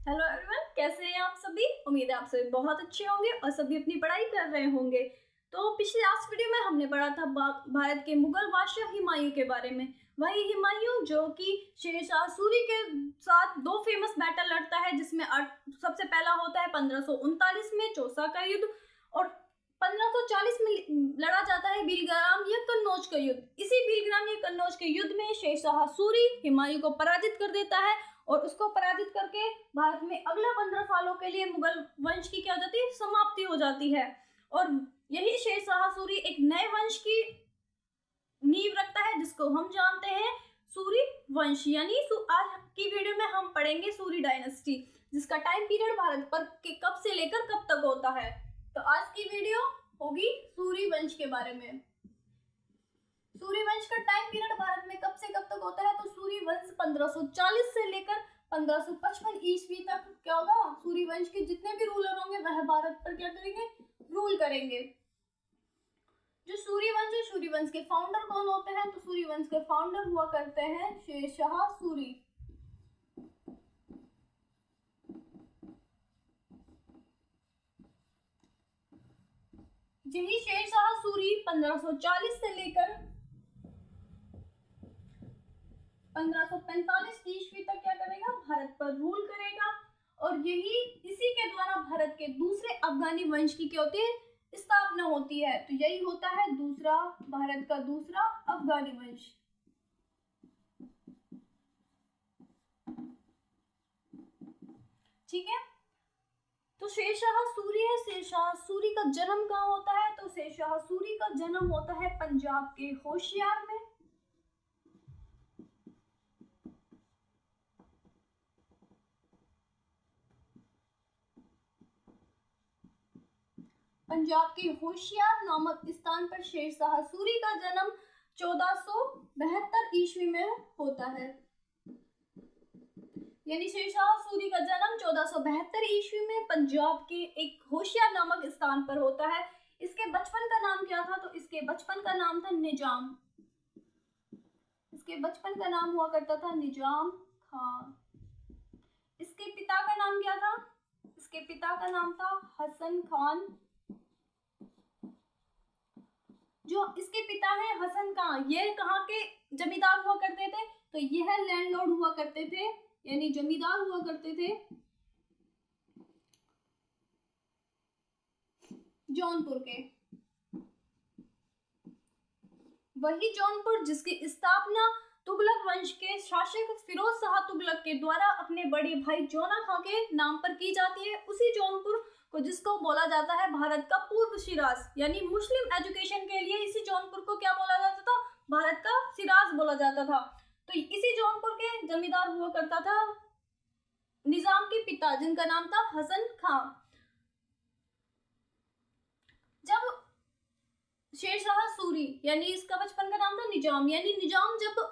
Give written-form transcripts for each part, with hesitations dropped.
Hello everyone, कैसे हैं आप सभी। उम्मीद है आप सभी बहुत अच्छे होंगे और सभी अपनी पढ़ाई कर रहे होंगे। तो पिछले लास्ट वीडियो में हमने पढ़ा था भारत के मुगल बादशाह हुमायूं के बारे में। वही हुमायूं जो कि शेरशाह सूरी के साथ दो फेमस बैटल लड़ता है, जिसमें सबसे पहला होता है 1539 में चौसा का युद्ध, और 1540 में लड़ा जाता है बिलग्राम या कन्नौज का युद्ध। इसी बिलग्राम या कन्नौज के युद्ध में शेरशाह सूरी हुमायूं को पराजित कर देता है और उसको पराजित करके भारत में अगला 15 सालों के लिए मुगल वंश की क्या हो जाती है, समाप्ति हो जाती है। और यही शेरशाह सूरी एक नए वंश की नींव रखता है, जिसको हम जानते हैं सूरी वंश। यानी आज की वीडियो में हम पढ़ेंगे सूरी डायनेस्टी, जिसका टाइम पीरियड भारत पर के कब से लेकर कब तक होता है। तो आज की वीडियो होगी सूरी वंश के बारे में। सूरी वंश का टाइम पीरियड भारत में कब से कब तक होता है, तो सूरी वंश 1540 से लेकर 1555 ईस्वी तक क्या होगा, सूरी वंश के जितने भी रूलर होंगे वह भारत पर क्या करेंगे, रूल करेंगे। जो सूरी वंश के फाउंडर कौन होते हैं, तो सूरी वंश के फाउंडर हुआ करते हैं शेरशाह सूरी। यही शेरशाह सूरी 1540 से लेकर 1545 ईस्वी तक क्या करेगा, भारत पर रूल करेगा। और यही इसी के द्वारा भारत के दूसरे अफगानी वंश की क्या होती है, स्थापना होती है। तो यही होता है दूसरा भारत का दूसरा अफगानी वंश। ठीक है, तो शेरशाह सूरी है। शेरशाह सूरी का जन्म कहाँ होता है, तो शेरशाह सूरी का जन्म होता है पंजाब के होशियार में। पंजाब के होशियार नामक स्थान पर शेरशाह सूरी का जन्म 1472 ईस्वी में होता है। यानी शेरशाह सूरी का जन्म 1472 ईस्वी में पंजाब के एक होशियार नामक स्थान पर होता है। इसके बचपन का नाम क्या था, तो इसके बचपन का नाम था निजाम। इसके बचपन का नाम हुआ करता था निजाम खान। इसके पिता का नाम क्या था, इसके पिता का नाम था हसन खान। जो इसके पिता है हसन खान, ये कहाँ के जमींदार हुआ करते थे, तो यह लैंडलॉर्ड हुआ करते थे, यानी जमींदार हुआ करते थे जौनपुर के। वही जौनपुर जिसकी स्थापना तुगलक वंश के शासक फिरोज शाह तुगलक के द्वारा अपने बड़े भाई जोना खां के नाम पर की जाती है। उसी जौनपुर को जिसको बोला जाता है भारत का पूर्व शिराज, यानी मुस्लिम एजुकेशन के लिए इसी जौनपुर को क्या बोला जाता था, भारत का सिराज बोला जाता था। तो इसी जौनपुर के जमींदार हुआ करता था निजाम के पिता, जिनका नाम था हसन खान। जब शेरशाह सूरी, यानी इसका बचपन का नाम था निजाम, यानी निजाम जब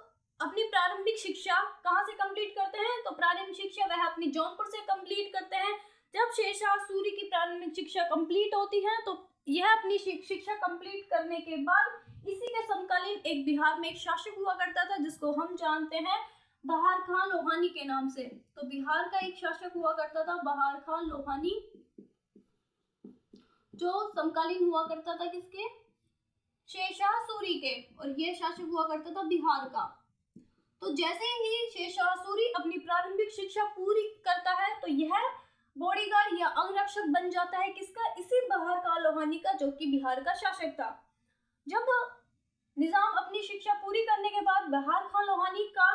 अपनी प्रारंभिक शिक्षा कहाँ से कंप्लीट करते हैं, तो प्रारंभिक शिक्षा वह अपनी जौनपुर से कंप्लीट करते हैं। जब शेरशाह सूरी की प्रारंभिक शिक्षा कंप्लीट होती है, तो यह अपनी शिक्षा कंप्लीट करने के बाद इसी के समकालीन एक बिहार में एक शासक हुआ करता था, जिसको हम जानते हैं बहार खान लोहानी के नाम से। तो बिहार का एक शासक हुआ करता था बहार खान लोहानी, जो समकालीन हुआ करता था किसके, शेरशाह सूरी के, और यह शासक हुआ करता था बिहार का। तो जैसे ही शेरशाह सूरी अपनी प्रारंभिक शिक्षा पूरी करता है, तो यह बॉडीगार्ड या अंगरक्षक बन जाता है किसका, इसी बहार खान लोहानी का, जो कि बिहार का शासक था। जब निजाम अपनी शिक्षा पूरी करने के बाद बहार खान लोहानी का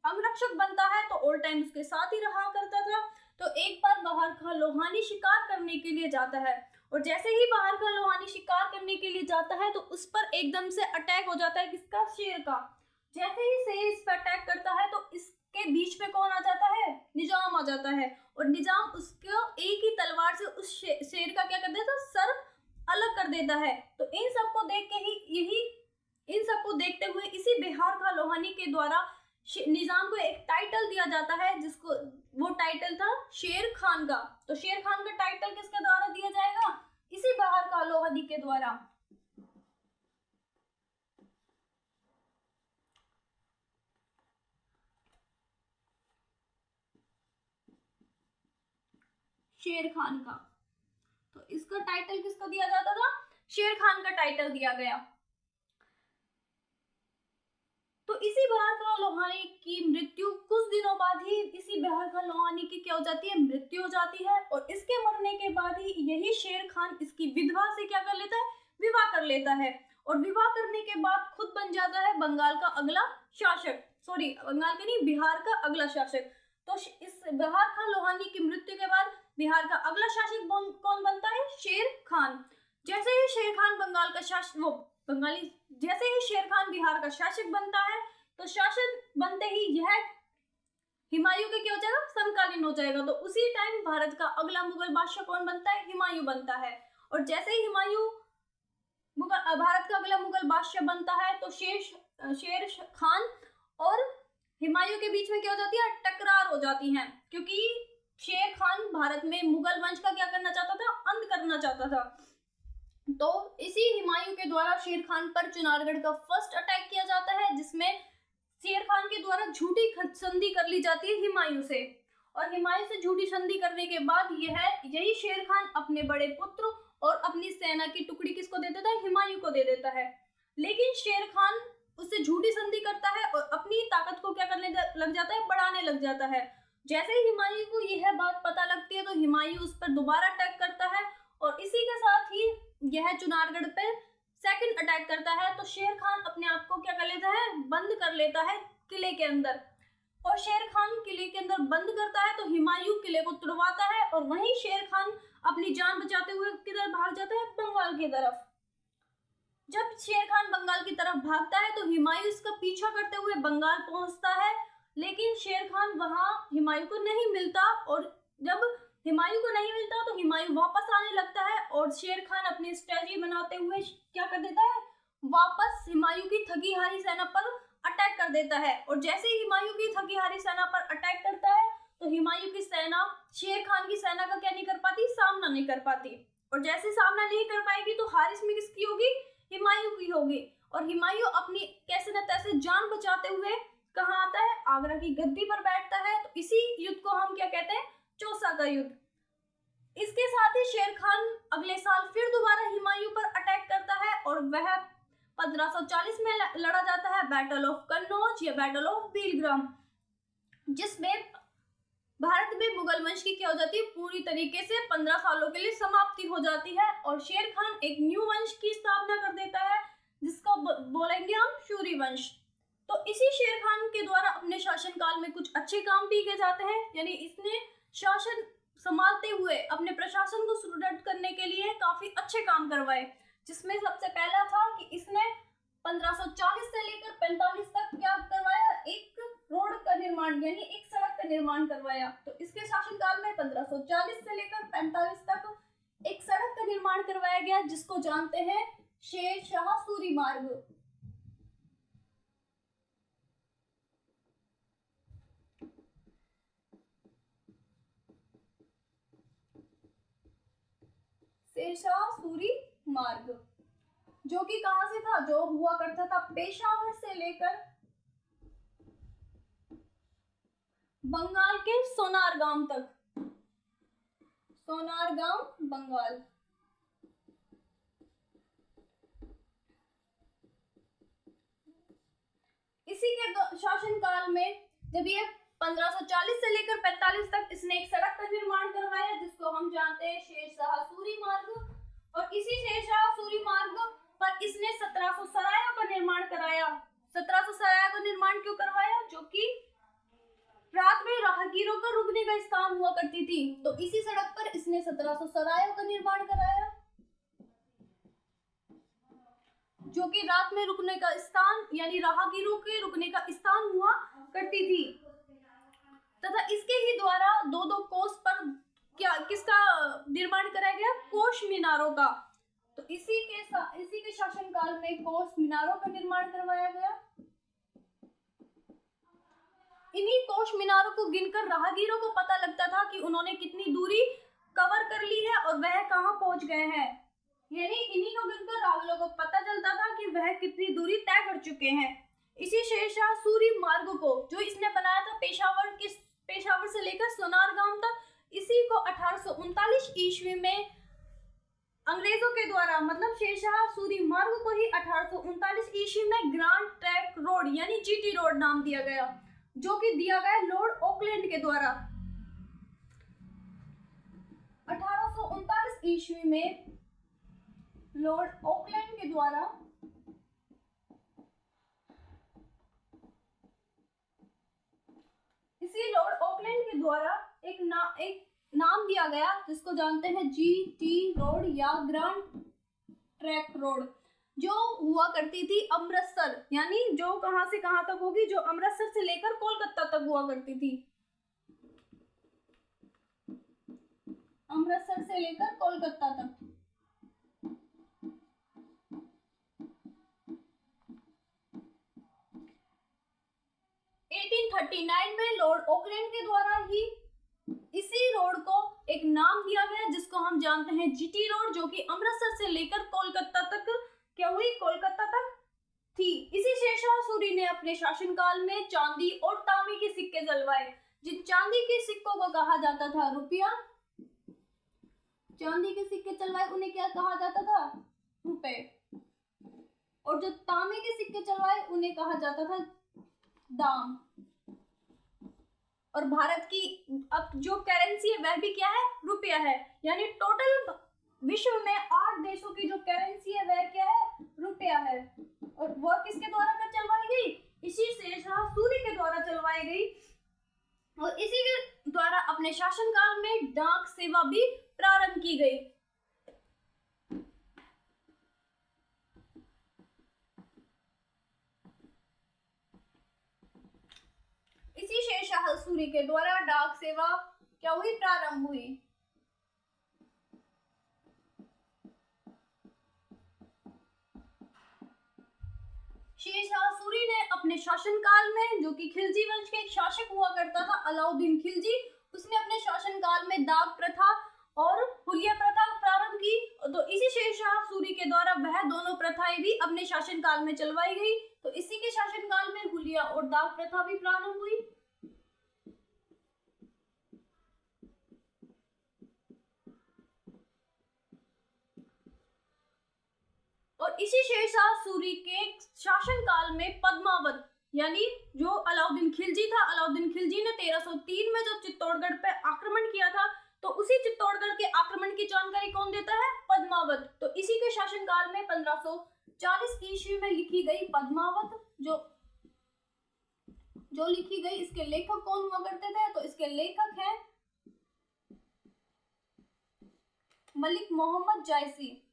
अंगरक्षक बनता है, तो ऑल टाइम उसके साथ ही रहा करता था। तो एक बार बहार खान लोहानी शिकार करने के लिए जाता है, और जैसे ही बहार खान लोहानी शिकार करने के लिए जाता है, तो उस पर एकदम से अटैक हो जाता है किसका, शेर का। जैसे ही शेर इस पर अटैक करता है, तो इसके बीच में कौन आ जाता है, निजाम आ जाता है, और निजाम उसको एक ही तलवार से उस शेर का क्या कर देता है, सर अलग कर देता है। तो इन सबको देख के ही इन सबको देखते हुए इसी बहार खान लोहानी के द्वारा निजाम को एक टाइटल दिया जाता है, जिसको वो टाइटल था शेर खान का। तो शेर खान का टाइटल किसके द्वारा दिया जाएगा, इसी बहार खान लोहानी के द्वारा। शेर खान का। तो इसका टाइटल किसको दिया जाता था? शेर खान का टाइटल दिया गया। तो इसी बहार खां लोहानी की मृत्यु कुछ दिनों बाद ही इसी बहार खां लोहानी की क्या हो जाती है? मृत्यु हो जाती है। और इसके मरने के बाद ही यही शेर खान इसकी विधवा से क्या कर लेता है? विवाह कर लेता है। और विवाह करने के बाद खुद बन जाता है बंगाल का अगला शासक। सॉरी, बंगाल का नहीं, बिहार का अगला शासक। तो इस बहार खां लोहानी की मृत्यु के बाद बिहार का अगला शासक कौन बनता है? शेर खान। जैसे ही शेर खान बंगाल का शासक जैसे ही शेर खान बिहार का शासक बनता है, तो शासन बनते ही यह हुमायूं के क्या हो जाएगा? समकालीन हो जाएगा। तो उसी टाइम भारत का अगला मुगल बादशाह कौन बनता है? हुमायूं बनता है। और जैसे ही हुमायूं भारत का अगला मुगल बादशाह बनता है, तो शेर खान और हुमायूं के बीच में क्या हो जाती है? टकरार हो जाती है, क्योंकि शेर खान भारत में मुगल वंश का क्या करना चाहता था? अंत करना चाहता था। तो इसी हुमायूं के द्वारा शेर खान पर चुनारगढ़ का फर्स्ट अटैक किया जाता है, जिसमें शेर खान के द्वारा झूठी संधि कर ली जाती है हुमायूं से। और हुमायूं से झूठी संधि करने के बाद यही शेर खान अपने बड़े पुत्र और अपनी सेना की टुकड़ी किसको दे देता है? हुमायूं को दे देता है। लेकिन शेर खान उससे झूठी संधि करता है और अपनी ताकत को क्या करने लग जाता है? बढ़ाने लग जाता है। जैसे ही हुमायूं को यह बात पता लगती है, तो हुमायूं उस पर दोबारा अटैक करता है और इसी के साथ ही यह चुनारगढ़ पे सेकंड अटैक करता है। तो शेर खान अपने आप को क्या कर लेता है? बंद कर लेता है किले के अंदर। और शेर खान किले के अंदर बंद करता है, तो हुमायूं किले को तुड़वाता है और वहीं शेर खान अपनी जान बचाते हुए किधर भाग जाता है? बंगाल की तरफ। जब शेर खान बंगाल की तरफ भागता है, तो हुमायूं इसका पीछा करते हुए बंगाल पहुंचता है, लेकिन शेर खान वहां हुमायूं को नहीं मिलता। और जब हुमायूं को नहीं मिलता, तो हुमायूं वापस आने लगता है और शेर खान अपनी स्ट्रेटजी बनाते हुए क्या कर देता है? वापस हुमायूं की थकी हारी सेना पर अटैक कर देता है। और जैसे ही हुमायूं की थकी हारी सेना पर अटैक करता है, तो हुमायूं की सेना शेर खान की सेना का क्या नहीं कर पाती? सामना नहीं कर पाती। और जैसे सामना नहीं कर पाएगी, तो हार इसमें किसकी होगी? हुमायूं की होगी। और हुमायूं अपनी कैसे न तैसे जान बचाते हुए कहाँ आता है? आगरा की गद्दी पर बैठता है। तो इसी युद्ध को हम क्या कहते हैं? चौसा का युद्ध। इसके साथ ही शेर खान अगले साल फिर दोबारा हुमायूं पर अटैक करता है और वह 1540 में लड़ा जाता है बैटल ऑफ कन्नौज या बैटल ऑफ बीलग्राम, जिसमें भारत में मुगल वंश की क्या हो जाती है? पूरी तरीके से 15 सालों के लिए समाप्ति हो जाती है। और शेर खान एक न्यू वंश की स्थापना कर देता है, जिसको बोलेंगे हम शूरी वंश। तो इसी शेर खान के द्वारा अपने शासनकाल में कुछ अच्छे काम भी किए जाते हैं, यानी इसने शासन संभालते हुए अपने प्रशासन को सुदृढ़ करने के लिए काफी अच्छे काम करवाए। जिसमें सबसे पहला था कि इसने 1540 से लेकर 45 तक क्या करवाया? एक रोड का निर्माण, यानी एक सड़क का निर्माण करवाया। तो इसके शासनकाल में 1540 से लेकर 45 तक एक सड़क का निर्माण करवाया गया, जिसको जानते हैं शेर शाह सूरी मार्ग। शेर शाह सूरी मार्ग, जो कि कहां से था? जो हुआ करता था पेशावर से लेकर बंगाल के सोनारगांव तक। सोनारगांव बंगाल। इसी के शासनकाल में जब ये 1540 से लेकर 45 तक इसने एक सड़क का निर्माण करवाया, जिसको हम जानते हैं शेरशाह सूरी मार्ग। और इसी शेरशाह सूरी मार्ग पर इसने 1700 सरायों का निर्माण कराया। 1700 सरायों का निर्माण क्यों करवाया? जो कि रात में राहगीरों का रुकने का स्थान हुआ करती थी। तो इसी सड़क पर इसने 1700 सरायों का निर्माण कराया, जो कि रात में रुकने का स्थान यानी राहगीरों के रुकने का स्थान हुआ करती थी। तथा इसके ही द्वारा दो दो कोस पर किसका निर्माण कराया गया? कोष मीनारों का। तो इसी के शासनकाल में कोष मीनारों का निर्माण करवाया गया। इन्हीं कोष मीनारों को गिनकर राहगीरों को पता लगता था कि उन्होंने कितनी दूरी कवर कर ली है और वह कहां पहुंच गए हैं। यानी इन्हीं को गिनकर राहगीरों को पता चलता था कि वह कितनी दूरी तय कर चुके हैं। इसी शेरशाह सूरी मार्ग को जो इसने बनाया था पेशावर से लेकर सोनारगांव तक, इसी को 1839 ईस्वी में अंग्रेजों के द्वारा मतलब शेरशाह सूरी मार्ग को ही 1839 ईस्वी में ग्रैंड ट्रंक रोड यानी जीटी रोड नाम दिया गया, जो कि दिया गया लॉर्ड ऑकलैंड के द्वारा 1839 ईस्वी में लॉर्ड ऑकलैंड के द्वारा इसी लॉर्ड ऑकलैंड के द्वारा एक नाम दिया गया जिसको जानते हैं जीटी रोड या ग्रैंड ट्रंक रोड, जो हुआ करती थी अमृतसर यानी जो कहां से कहां तक होगी, जो अमृतसर से लेकर कोलकाता तक हुआ करती थी, अमृतसर से लेकर कोलकाता तक। में लॉर्ड ऑकलैंड के द्वारा ही इसी रोड को एक नाम दिया गया जिसको हम जानते हैं जीटी रोड, जो कि अमृतसर से लेकर कोलकाता तक क्या हुई, कोलकाता तक थी। इसी शेरशाह सूरी ने अपने शासनकाल में चांदी और तांबे के सिक्के जलवाए। जिन चांदी के सिक्कों को कहा जाता था रुपया, चांदी के सिक्के चलवाए उन्हें क्या कहा जाता था, रुपए, और जो तांबे के सिक्के चलवाए उन्हें कहा जाता था दाम। और भारत की अब जो करेंसी है वह भी क्या है, रुपया है। यानी टोटल विश्व में 8 देशों की जो करेंसी है वह क्या है, रुपया है। और वह किसके द्वारा चलवाई गई, इसी शेरशाह सूरी के द्वारा चलवाई गई। और इसी के द्वारा अपने शासनकाल में डाक सेवा भी प्रारंभ की गई। इसी शेरशाह सूरी के द्वारा डाक सेवा क्या हुई, प्रारंभ हुई। शेरशाह सूरी ने अपने शासनकाल में, जो कि खिलजी वंश के एक शासक हुआ करता था अलाउद्दीन खिलजी, उसने अपने शासनकाल में डाक प्रथा और हुलिया प्रथा प्रारंभ की। तो इसी शेरशाह सूरी के द्वारा वह दोनों प्रथाएं भी अपने शासनकाल में चलवाई गई। तो इसी के शासनकाल में हुलिया और डाक प्रथा भी प्रारंभ हुई। और इसी शेरशाह सूरी के शासनकाल में पद्मावत यानी जो अलाउद्दीन खिलजी था, अलाउद्दीन खिलजी ने 1303 में जो चित्तौड़गढ़ पे आक्रमण किया था, तो उसी चित्तौड़गढ़ के आक्रमण की जानकारी कौन देता है, पद्मावत। तो इसी के शासनकाल में 1540 ईस्वी में लिखी गई पद्मावत, जो लिखी गई, इसके लेखक कौन हुआ करते थे, तो इसके लेखक हैं मलिक मोहम्मद जायसी।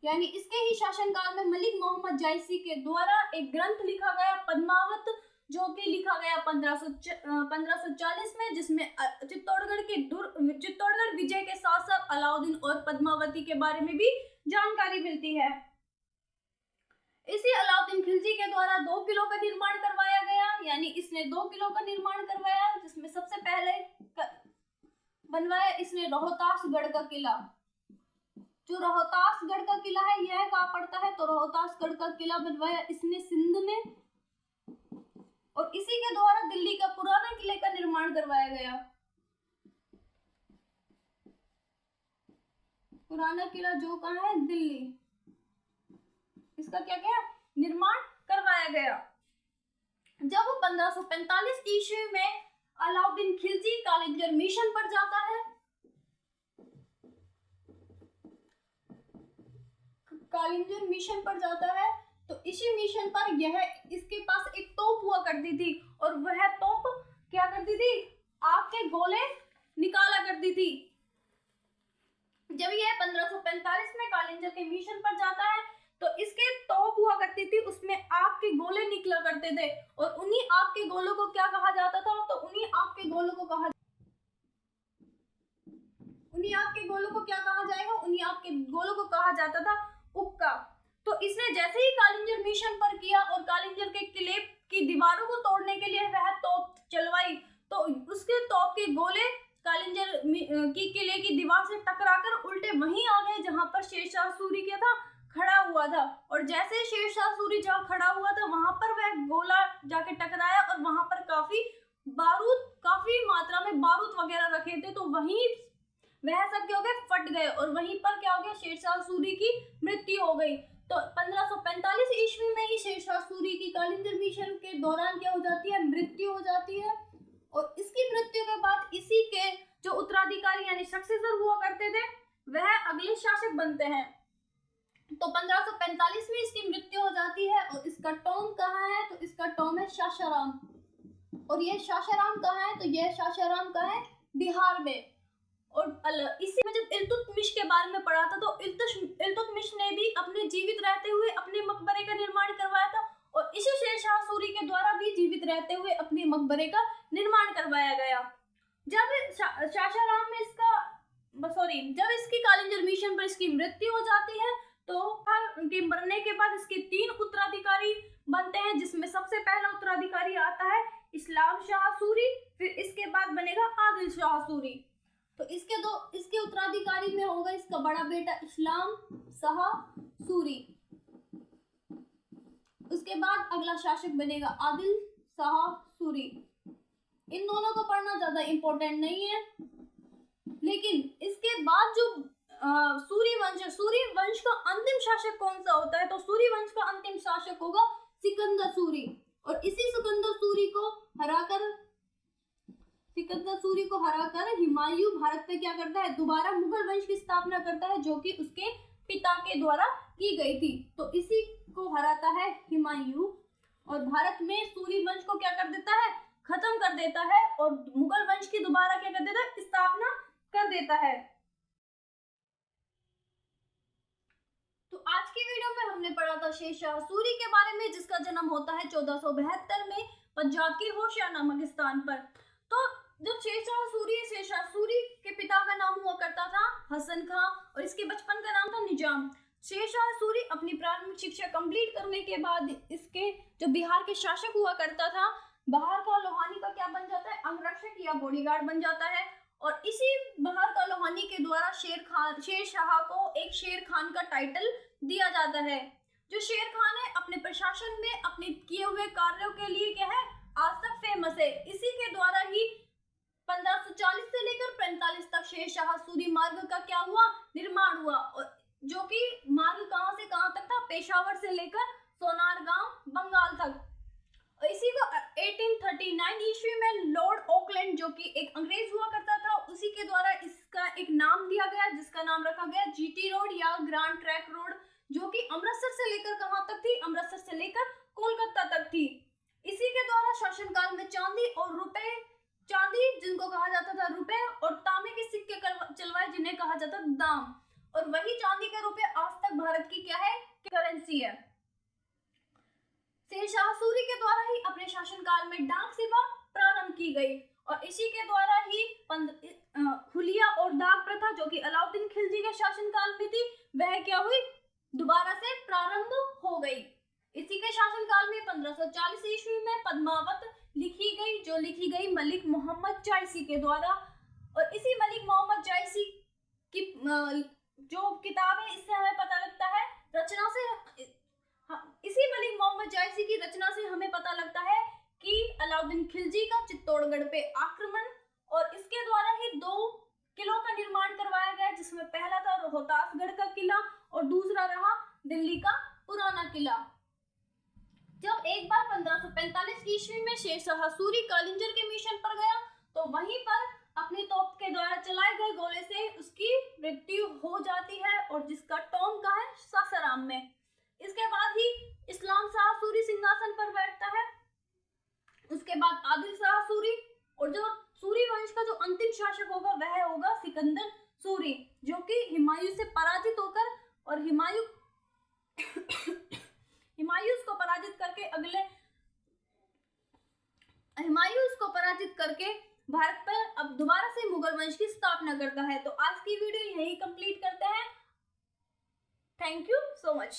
यानी इसके ही शासनकाल में मलिक मोहम्मद जायसी के द्वारा एक ग्रंथ लिखा गया पद्मावत, जो कि लिखा गया 1540 में, जिसमें चित्तौड़गढ़ विजय के साथ साथ अलाउद्दीन और पद्मावती के बारे में भी जानकारी मिलती है। इसी अलाउद्दीन खिलजी के द्वारा 2 किलों का निर्माण करवाया गया, यानी इसने 2 किलों का निर्माण करवाया, जिसमें सबसे पहले बनवाया इसने रोहतासगढ़ का किला। जो रोहतासगढ़ का किला है यह कहाँ पड़ता है, तो रोहतासगढ़ का किला बनवाया इसने सिंध में। और इसी के द्वारा दिल्ली का पुराना किले का निर्माण करवाया गया। पुराना किला जो कहाँ है, दिल्ली, इसका क्या क्या निर्माण करवाया गया। जब 1545 ईस्वी में अलाउद्दीन खिलजी कालिंजर मिशन पर जाता है, कालिंजर मिशन पर जाता है, तो इसी मिशन पर इसके पास एक तोप हुआ करती थी, और वह तोप क्या करती थी, आग के गोले निकाला करती थी। जब यह 1545 में कालिंजर के मिशन पर जाता है, तो इसके तोप हुआ करती थी, उसमें आग के गोले निकला करते थे, और उन्हीं आग के गोलों को क्या कहा जाता था, तो उन्हीं आग के गोलों को क्या कहा जाता था, उक्का। तो इसने जैसे ही कालिंजर मिशन पर किया और कालिंजर के किले की दीवारों को तोड़ने के लिए वह तोप चलवाई, तो उसके तोप के गोले कालिंजर की किले की दीवार से टकराकर उल्टे वहीं आ गए जहां पर शेरशाह सूरी क्या था, खड़ा हुआ था, और जैसे शेरशाह सूरी जहाँ खड़ा हुआ था वहां पर वह गोला जाके टकराया और वहां पर काफी मात्रा में बारूद वगैरह रखे थे, तो वहीं वह सब क्या हो गए, फट गए, और वहीं पर क्या हो गया, शेरशाह सूरी की मृत्यु हो गई। तो 1545 ईस्वी में ही शेरशाह सूरी की कालिंजर मिशन के दौरान क्या हो जाती है, मृत्यु हो जाती है। और इसकी मृत्यु के बाद इसी के जो उत्तराधिकारी यानी सक्सेसर हुआ करते थे वह अगले शासक बनते हैं। तो 1545 में इसकी मृत्यु हो जाती है, और इसका टॉम कहाँ है, तो इसका टॉम है सासाराम। और ये सासाराम कहाँ है, तो यह सासाराम कहाँ है, बिहार में। और इसी में जब इल्तुतमिश के बारे में पढ़ा था, तो इल्तुतमिश ने भी अपने जीवित रहते हुए अपने मकबरे का निर्माण करवाया था, और इसी शेरशाह सूरी के द्वारा भी जीवित रहते हुए अपने मकबरे का निर्माण करवाया गया। जब सासाराम में जब इसकी कालिंजर मिशन पर इसकी मृत्यु हो जाती है, तो उनके मरने के बाद इसके 3 उत्तराधिकारी बनते हैं, जिसमें सबसे पहला उत्तराधिकारी आता है इस्लाम शाह सूरी, फिर इसके बाद बनेगा आदिल शाह सूरी। तो इसके उत्तराधिकारी में होगा इसका बड़ा बेटा इस्लाम शाह सूरी। उसके बाद अगला शासक बनेगा आदिल शाह सूरी। इन दोनों को पढ़ना ज्यादा इंपॉर्टेंट नहीं है, लेकिन इसके बाद जो सूरी वंश का अंतिम शासक कौन सा होता है, तो सूरी वंश का अंतिम शासक होगा सिकंदर सूरी। और इसी सिकंदर सूरी को हराकर हुमायूं भारत पे क्या करता है, दोबारा मुगल वंश की स्थापना करता है, जो कि उसके पिता के द्वारा की गई थी। तो इसी को हराता है हुमायूं, और भारत में सूरी वंश को क्या कर देता है, खत्म कर देता है, और मुगल वंश की दोबारा क्या कर देता है, स्थापना कर देता है। तो आज की वीडियो में हमने पढ़ा था शेरशाह सूरी के बारे में, जिसका जन्म होता है 1472 में पंजाब के होशियार नामक स्थान पर। तो जब शेरशाह सूरी के पिता का नाम हुआ करता था हसन खां, और इसके बचपन का नाम था निजाम। शेरशाह सूरी अपनी प्राथमिक शिक्षा कंप्लीट करने के बाद इसके जो बिहार के शासक हुआ करता था, बाहर का लोहानी का क्या बन जाता है, अंगरक्षक या बॉडीगार्ड बन जाता है। और इसी बाहर का लोहानी के द्वारा शेरशाह को एक शेर खान का टाइटल दिया जाता है। जो शेर खान है अपने प्रशासन में अपने किए हुए कार्यों के लिए क्या है, आज तक फेमस है। इसी के द्वारा ही 1540 से लेकर 45 तक शेरशाह सूरी मार्ग का क्या हुआ, निर्माण हुआ, और जो कि मार्ग कहां से कहां तक था, पेशावर से लेकर सोनारगांव बंगाल तक। इसी को 1839 ईस्वी में लॉर्ड ऑकलैंड, जो कि एक अंग्रेज हुआ करता था, उसी के द्वारा इसका एक नाम दिया गया, जिसका नाम रखा गया जीटी रोड या ग्रैंड ट्रैक रोड, जो कि अमृतसर से लेकर कहां तक थी, अमृतसर से लेकर कोलकाता तक थी। इसी के द्वारा शासनकाल में चांदी जिनको कहा जाता था रुपए, और तांबे के सिक्के चलवाए जिन्हें कहा जाता दाम, और वही चांदी के रुपए आज तक भारत की क्या है, करेंसी है। शेरशाह सूरी के द्वारा ही अपने शासनकाल में डाक सेवा प्रारंभ की गई, और इसी के द्वारा ही हुलिया और डाक प्रथा, जो कि अलाउद्दीन खिलजी के शासनकाल में थी, वह क्या हुई, दोबारा से प्रारंभ हो गई। इसी के शासनकाल में 1540 ईस्वी में पद्मावत लिखी गई, जो लिखी गई मलिक मोहम्मद जायसी के द्वारा। और इसी मलिक मोहम्मद जायसी की जो किताब है, इससे हमें पता लगता है इसी मलिक मोहम्मद जायसी की रचना से हमें पता लगता है कि अलाउद्दीन खिलजी का चित्तौड़गढ़ पे आक्रमण, और इसके द्वारा ही 2 किलों का निर्माण करवाया गया, जिसमें पहला था रोहतासगढ़ का किला और दूसरा रहा दिल्ली का पुराना किला। जब एक बार 1545 ईस्वी में शेरशाह सूरी कालिंजर के मिशन पर गया, तो वहीं पर अपनी तोप के द्वारा चलाए गए गोले से उसकी मृत्यु हो जाती है, और जिसका टॉम का है सासाराम में। इसके बाद ही इस्लाम शाह सूरी सिंहासन पर बैठता है, उसके बाद आदिल शाह सूरी, और जो सूरी वंश का जो अंतिम शासक होगा वह होगा सिकंदर सूरी, जो कि हुमायूं से पराजित होकर, और हुमायूं उसको पराजित करके भारत पर अब दोबारा से मुगल वंश की स्थापना करता है। तो आज की वीडियो यही कंप्लीट करते हैं। Thank you so much.